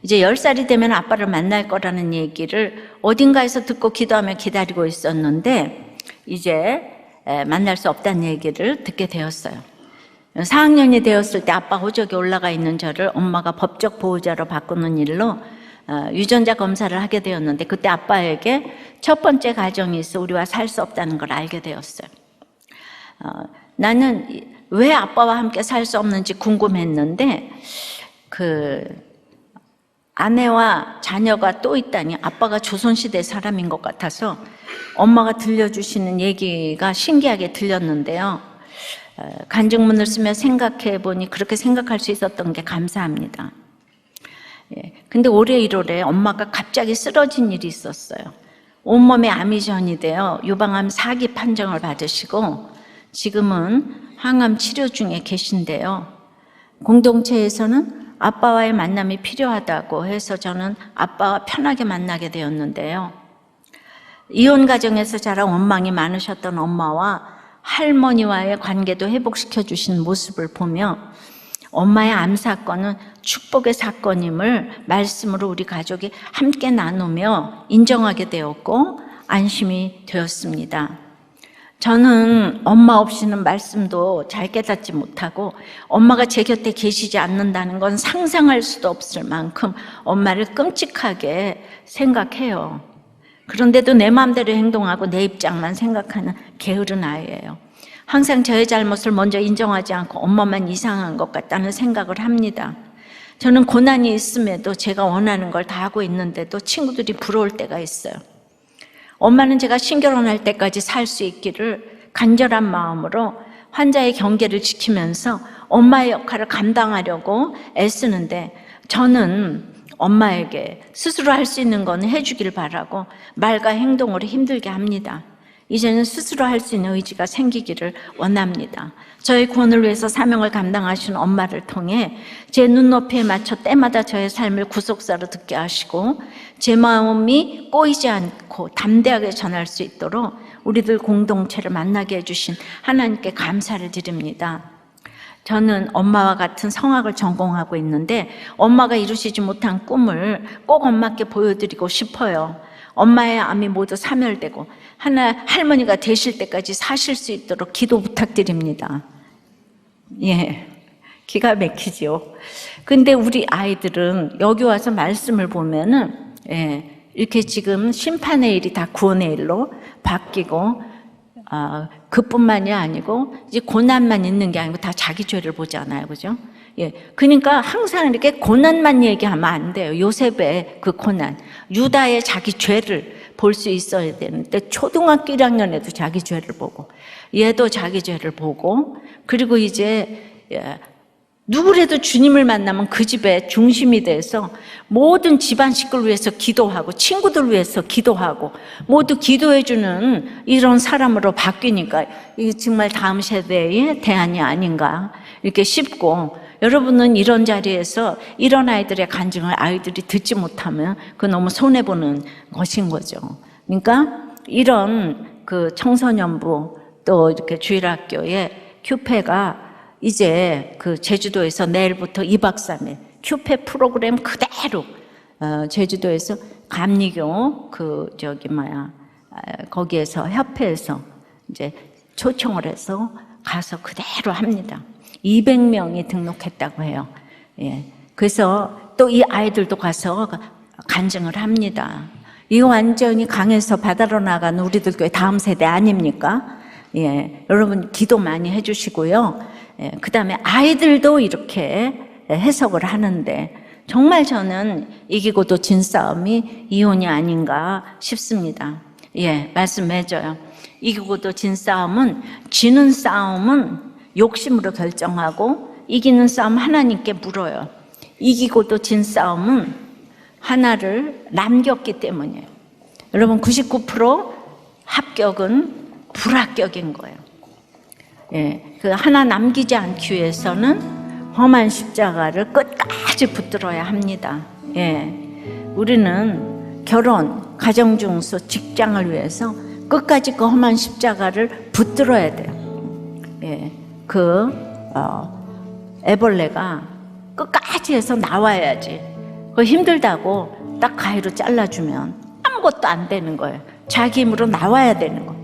이제 10살이 되면 아빠를 만날 거라는 얘기를 어딘가에서 듣고 기도하며 기다리고 있었는데 이제 만날 수 없다는 얘기를 듣게 되었어요. 4학년이 되었을 때 아빠 호적에 올라가 있는 저를 엄마가 법적 보호자로 바꾸는 일로 유전자 검사를 하게 되었는데 그때 아빠에게 첫 번째 가정이 있어 우리와 살 수 없다는 걸 알게 되었어요. 나는 왜 아빠와 함께 살 수 없는지 궁금했는데 아내와 자녀가 또 있다니 아빠가 조선시대 사람인 것 같아서 엄마가 들려주시는 얘기가 신기하게 들렸는데요. 간증문을 쓰며 생각해 보니 그렇게 생각할 수 있었던 게 감사합니다. 근데 올해 1월에 엄마가 갑자기 쓰러진 일이 있었어요. 온몸에 암이 전이되어 유방암 4기 판정을 받으시고 지금은 항암 치료 중에 계신데요. 공동체에서는 아빠와의 만남이 필요하다고 해서 저는 아빠와 편하게 만나게 되었는데요. 이혼 가정에서 자라 원망이 많으셨던 엄마와 할머니와의 관계도 회복시켜 주신 모습을 보며 엄마의 암 사건은 축복의 사건임을 말씀으로 우리 가족이 함께 나누며 인정하게 되었고 안심이 되었습니다. 저는 엄마 없이는 말씀도 잘 깨닫지 못하고 엄마가 제 곁에 계시지 않는다는 건 상상할 수도 없을 만큼 엄마를 끔찍하게 생각해요. 그런데도 내 마음대로 행동하고 내 입장만 생각하는 게으른 아이예요. 항상 저의 잘못을 먼저 인정하지 않고 엄마만 이상한 것 같다는 생각을 합니다. 저는 고난이 있음에도 제가 원하는 걸 다 하고 있는데도 친구들이 부러울 때가 있어요. 엄마는 제가 신결혼할 때까지 살 수 있기를 간절한 마음으로 환자의 경계를 지키면서 엄마의 역할을 감당하려고 애쓰는데 저는 엄마에게 스스로 할 수 있는 건 해주길 바라고 말과 행동으로 힘들게 합니다. 이제는 스스로 할 수 있는 의지가 생기기를 원합니다. 저의 구원을 위해서 사명을 감당하시는 엄마를 통해 제 눈높이에 맞춰 때마다 저의 삶을 구속사로 듣게 하시고 제 마음이 꼬이지 않고 담대하게 전할 수 있도록 우리들 공동체를 만나게 해주신 하나님께 감사를 드립니다. 저는 엄마와 같은 성악을 전공하고 있는데 엄마가 이루시지 못한 꿈을 꼭 엄마께 보여드리고 싶어요. 엄마의 암이 모두 사멸되고 할머니가 되실 때까지 사실 수 있도록 기도 부탁드립니다. 기가 막히지요. 근데 우리 아이들은 여기 와서 말씀을 보면은 이렇게 지금 심판의 일이 다 구원의 일로 바뀌고 그뿐만이 아니고 이제 고난만 있는 게 아니고 다 자기 죄를 보잖아요, 그죠? 그러니까 항상 이렇게 고난만 얘기하면 안 돼요. 요셉의 그 고난, 유다의 자기 죄를 볼 수 있어야 되는데 초등학교 1학년에도 자기 죄를 보고 얘도 자기 죄를 보고 그리고 이제 누구라도 주님을 만나면 그 집의 중심이 돼서 모든 집안 식구를 위해서 기도하고 친구들 위해서 기도하고 모두 기도해주는 이런 사람으로 바뀌니까 이게 정말 다음 세대의 대안이 아닌가 이렇게 싶고 여러분은 이런 자리에서 이런 아이들의 간증을 아이들이 듣지 못하면 그 너무 손해보는 것인 거죠. 그러니까 이런 그 청소년부 또 이렇게 주일학교에 큐페가 이제 그 제주도에서 내일부터 2박 3일 큐페 프로그램 그대로 제주도에서 감리교 거기에서 협회에서 이제 초청을 해서 가서 그대로 합니다. 200명이 등록했다고 해요. 그래서 또 이 아이들도 가서 간증을 합니다. 이거 완전히 강에서 바다로 나가는 우리들 교회 다음 세대 아닙니까? 여러분 기도 많이 해주시고요. 그 다음에 아이들도 이렇게 해석을 하는데 정말 저는 이기고도 진 싸움이 이혼이 아닌가 싶습니다. 말씀해줘요. 이기고도 진 싸움은 지는 싸움은 욕심으로 결정하고 이기는 싸움 하나님께 물어요. 이기고도 진 싸움은 하나를 남겼기 때문이에요. 여러분 99% 합격은 불합격인 거예요. 그 하나 남기지 않기 위해서는 험한 십자가를 끝까지 붙들어야 합니다. 우리는 결혼, 가정중수, 직장을 위해서 끝까지 그 험한 십자가를 붙들어야 돼요. 애벌레가 끝까지 해서 나와야지. 그 힘들다고 딱 가위로 잘라주면 아무것도 안 되는 거예요. 자기 힘으로 나와야 되는 거예요.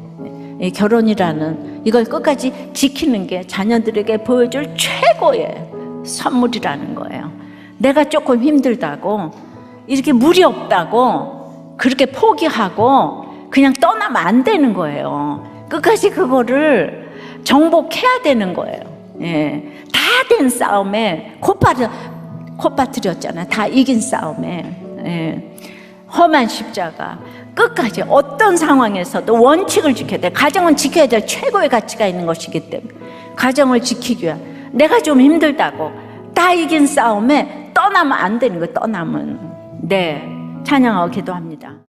결혼이라는 이걸 끝까지 지키는 게 자녀들에게 보여줄 최고의 선물이라는 거예요. 내가 조금 힘들다고 이렇게 무리 없다고 그렇게 포기하고 그냥 떠나면 안 되는 거예요. 끝까지 그거를 정복해야 되는 거예요. 다 된 싸움에 곧바로 콧바트렸잖아요. 다 이긴 싸움에. 예. 험한 십자가. 끝까지 어떤 상황에서도 원칙을 지켜야 돼. 가정은 지켜야 될 최고의 가치가 있는 것이기 때문에 가정을 지키기 위한, 내가 좀 힘들다고 다 이긴 싸움에 떠나면 안 되는 거예요. 떠나면. 네, 찬양하고 기도합니다.